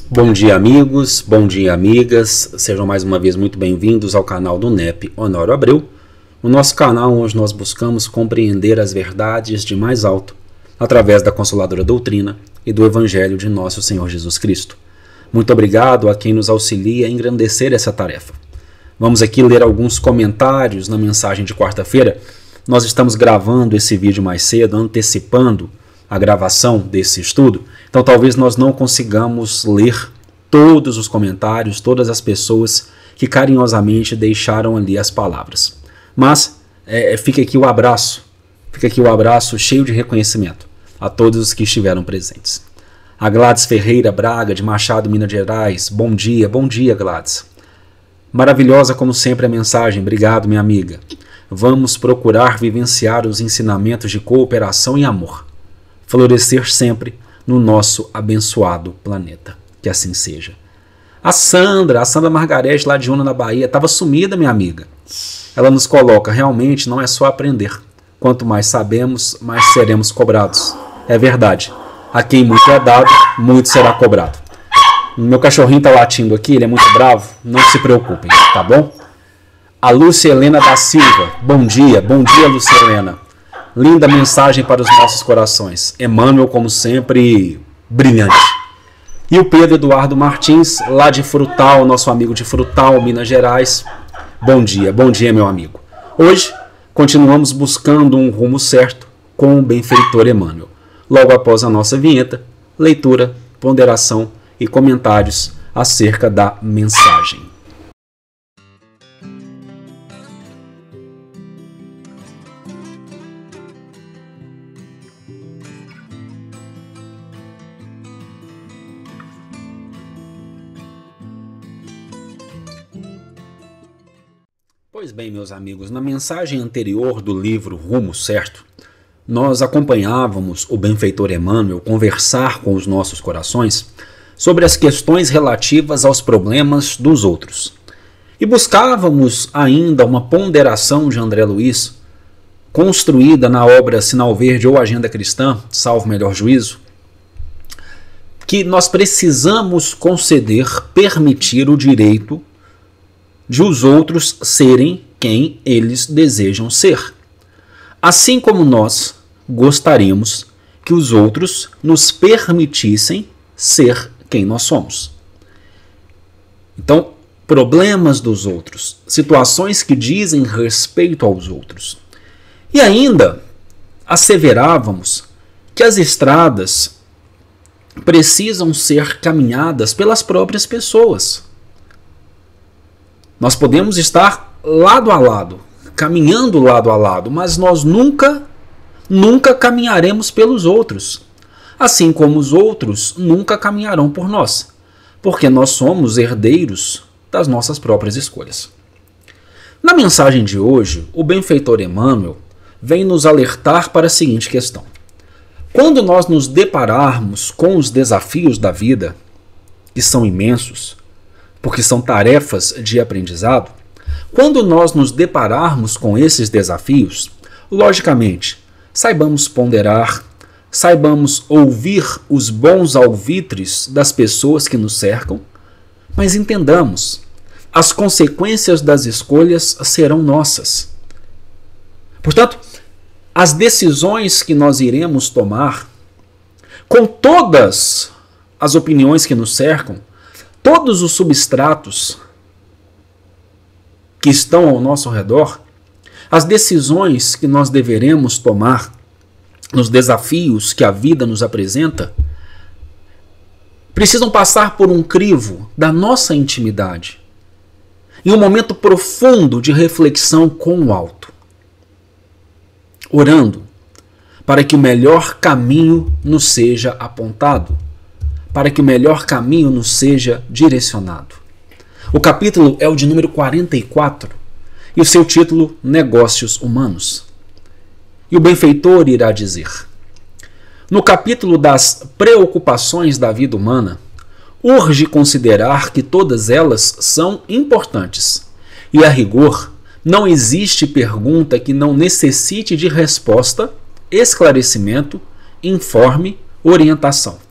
Bom dia, amigos, bom dia, amigas, sejam mais uma vez muito bem-vindos ao canal do NEP Honório Abreu, o nosso canal onde nós buscamos compreender as verdades de mais alto através da Consoladora Doutrina e do Evangelho de nosso Senhor Jesus Cristo. Muito obrigado a quem nos auxilia a engrandecer essa tarefa. Vamos aqui ler alguns comentários na mensagem de quarta-feira. Nós estamos gravando esse vídeo mais cedo, antecipando a gravação desse estudo, então talvez nós não consigamos ler todos os comentários, todas as pessoas que carinhosamente deixaram ali as palavras. Mas fica aqui o abraço cheio de reconhecimento a todos os que estiveram presentes. A Gladys Ferreira Braga, de Machado, Minas Gerais, bom dia Gladys. Maravilhosa como sempre a mensagem, obrigado minha amiga. Vamos procurar vivenciar os ensinamentos de cooperação e amor. Florescer sempre no nosso abençoado planeta. Que assim seja. A Sandra Margarete, lá de Una, na Bahia, estava sumida, minha amiga. Ela nos coloca, realmente não é só aprender. Quanto mais sabemos, mais seremos cobrados. É verdade. A quem muito é dado, muito será cobrado. Meu cachorrinho está latindo aqui, ele é muito bravo. Não se preocupem, tá bom? A Lúcia Helena da Silva. Bom dia Lúcia Helena. Linda mensagem para os nossos corações. Emmanuel, como sempre, brilhante. E o Pedro Eduardo Martins, lá de Frutal, nosso amigo de Frutal, Minas Gerais. Bom dia, meu amigo. Hoje, continuamos buscando um rumo certo com o benfeitor Emmanuel. Logo após a nossa vinheta, leitura, ponderação e comentários acerca da mensagem. Pois bem, meus amigos, na mensagem anterior do livro Rumo Certo, nós acompanhávamos o benfeitor Emmanuel conversar com os nossos corações sobre as questões relativas aos problemas dos outros. E buscávamos ainda uma ponderação de André Luiz, construída na obra Sinal Verde ou Agenda Cristã, salvo melhor juízo, que nós precisamos conceder, permitir o direito de os outros serem quem eles desejam ser. Assim como nós gostaríamos que os outros nos permitissem ser quem nós somos. Então, problemas dos outros, situações que dizem respeito aos outros. E ainda asseverávamos que as estradas precisam ser caminhadas pelas próprias pessoas. Nós podemos estar lado a lado, caminhando lado a lado, mas nós nunca caminharemos pelos outros. Assim como os outros nunca caminharão por nós, porque nós somos herdeiros das nossas próprias escolhas. Na mensagem de hoje, o benfeitor Emmanuel vem nos alertar para a seguinte questão. Quando nós nos depararmos com os desafios da vida, que são imensos, porque são tarefas de aprendizado, quando nós nos depararmos com esses desafios, logicamente, saibamos ponderar, saibamos ouvir os bons alvitres das pessoas que nos cercam, mas entendamos, as consequências das escolhas serão nossas. Portanto, as decisões que nós iremos tomar, com todas as opiniões que nos cercam, todos os substratos que estão ao nosso redor, as decisões que nós deveremos tomar nos desafios que a vida nos apresenta, precisam passar por um crivo da nossa intimidade, em um momento profundo de reflexão com o alto, orando para que o melhor caminho nos seja apontado, para que o melhor caminho nos seja direcionado. O capítulo é o de número 44 e o seu título, Negócios Humanos. E o benfeitor irá dizer: no capítulo das preocupações da vida humana, urge considerar que todas elas são importantes e, a rigor, não existe pergunta que não necessite de resposta, esclarecimento, informe, orientação.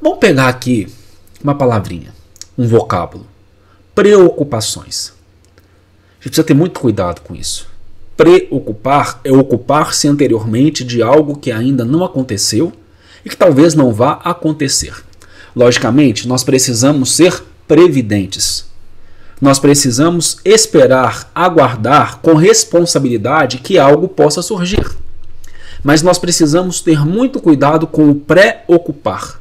Vamos pegar aqui uma palavrinha, um vocábulo. Preocupações. A gente precisa ter muito cuidado com isso. Preocupar é ocupar-se anteriormente de algo que ainda não aconteceu e que talvez não vá acontecer. Logicamente, nós precisamos ser previdentes. Nós precisamos esperar, aguardar com responsabilidade que algo possa surgir. Mas nós precisamos ter muito cuidado com o pré-ocupar,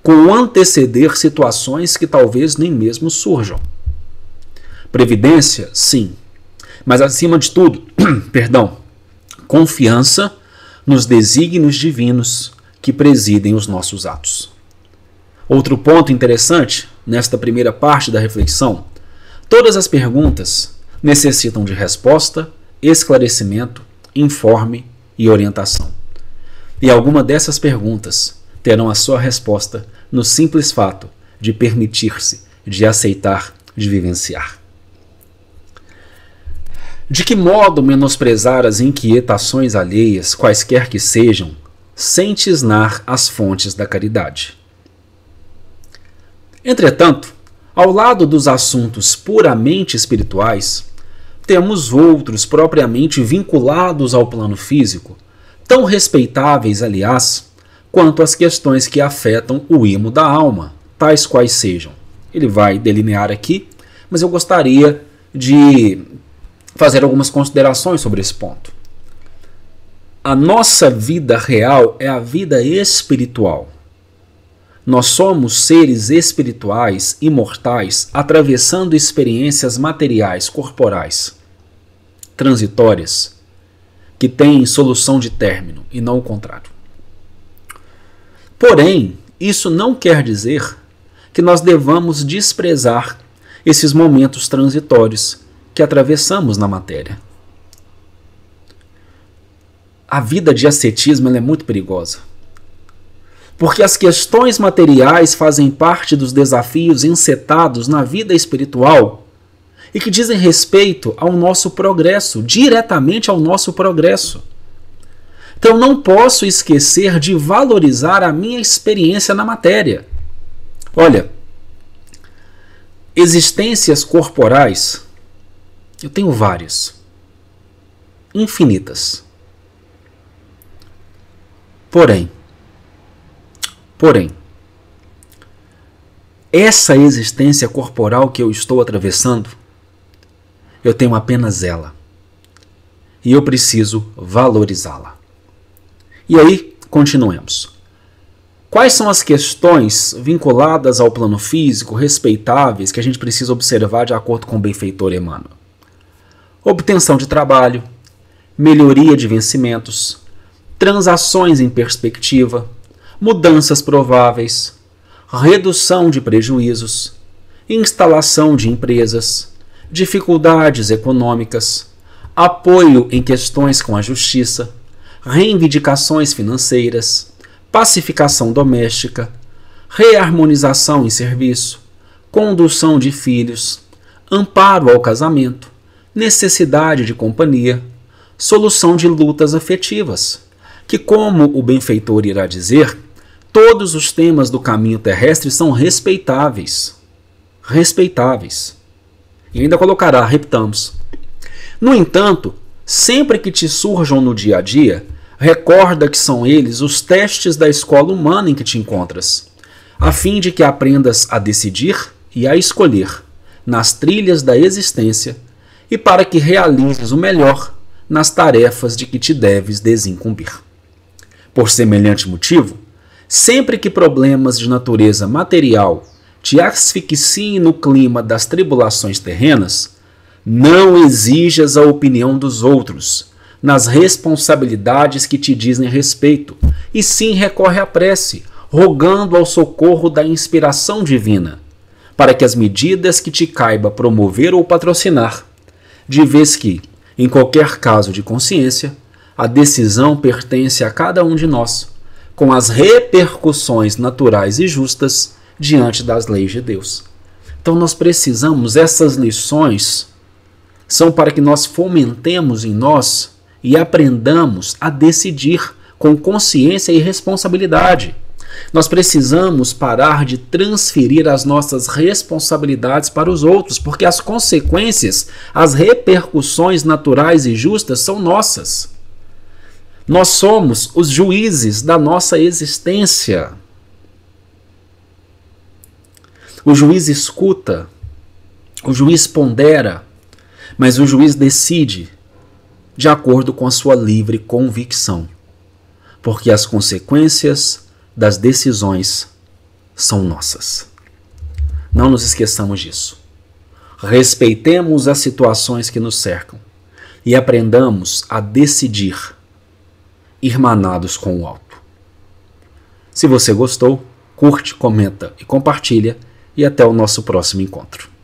com o anteceder situações que talvez nem mesmo surjam. Previdência, sim. Mas acima de tudo, confiança nos desígnios divinos que presidem os nossos atos. Outro ponto interessante nesta primeira parte da reflexão: todas as perguntas necessitam de resposta, esclarecimento, informe e orientação. E alguma dessas perguntas terão a sua resposta no simples fato de permitir-se, de aceitar, de vivenciar. De que modo menosprezar as inquietações alheias, quaisquer que sejam, sem tisnar as fontes da caridade? Entretanto, ao lado dos assuntos puramente espirituais, temos outros propriamente vinculados ao plano físico, tão respeitáveis, aliás, quanto as questões que afetam o imo da alma, tais quais sejam. Ele vai delinear aqui, mas eu gostaria de fazer algumas considerações sobre esse ponto. A nossa vida real é a vida espiritual. Nós somos seres espirituais, imortais, atravessando experiências materiais, corporais, transitórias, que têm solução de término e não o contrário. Porém, isso não quer dizer que nós devamos desprezar esses momentos transitórios que atravessamos na matéria. A vida de ascetismo é muito perigosa, porque as questões materiais fazem parte dos desafios encetados na vida espiritual e que dizem respeito ao nosso progresso, diretamente ao nosso progresso. Então não posso esquecer de valorizar a minha experiência na matéria. Olha, existências corporais, eu tenho várias, infinitas. Porém, essa existência corporal que eu estou atravessando, eu tenho apenas ela. E eu preciso valorizá-la. E aí, continuemos. Quais são as questões vinculadas ao plano físico, respeitáveis, que a gente precisa observar de acordo com o benfeitor Emmanuel? Obtenção de trabalho, melhoria de vencimentos, transações em perspectiva, mudanças prováveis, redução de prejuízos, instalação de empresas, dificuldades econômicas, apoio em questões com a justiça, reivindicações financeiras, pacificação doméstica, reharmonização em serviço, condução de filhos, amparo ao casamento, necessidade de companhia, solução de lutas afetivas, que, como o benfeitor irá dizer, todos os temas do caminho terrestre são respeitáveis. Respeitáveis. E ainda colocará, repitamos. No entanto, sempre que te surjam no dia a dia, recorda que são eles os testes da escola humana em que te encontras, a fim de que aprendas a decidir e a escolher nas trilhas da existência e para que realizes o melhor nas tarefas de que te deves desincumbir. Por semelhante motivo, sempre que problemas de natureza material te asfixiem no clima das tribulações terrenas, não exijas a opinião dos outros nas responsabilidades que te dizem respeito, e sim recorre à prece, rogando ao socorro da inspiração divina, para que as medidas que te caiba promover ou patrocinar, de vez que, em qualquer caso de consciência, a decisão pertence a cada um de nós, com as repercussões naturais e justas diante das leis de Deus. Então nós precisamos, essas lições são para que nós fomentemos em nós e aprendamos a decidir com consciência e responsabilidade, Nós precisamos parar de transferir as nossas responsabilidades para os outros, porque as consequências, as repercussões naturais e justas são nossas. Nós somos os juízes da nossa existência. O juiz escuta, o juiz pondera, mas o juiz decide de acordo com a sua livre convicção, porque as consequências das decisões são nossas. Não nos esqueçamos disso. Respeitemos as situações que nos cercam e aprendamos a decidir irmanados com o alto. Se você gostou, curte, comenta e compartilha, e até o nosso próximo encontro.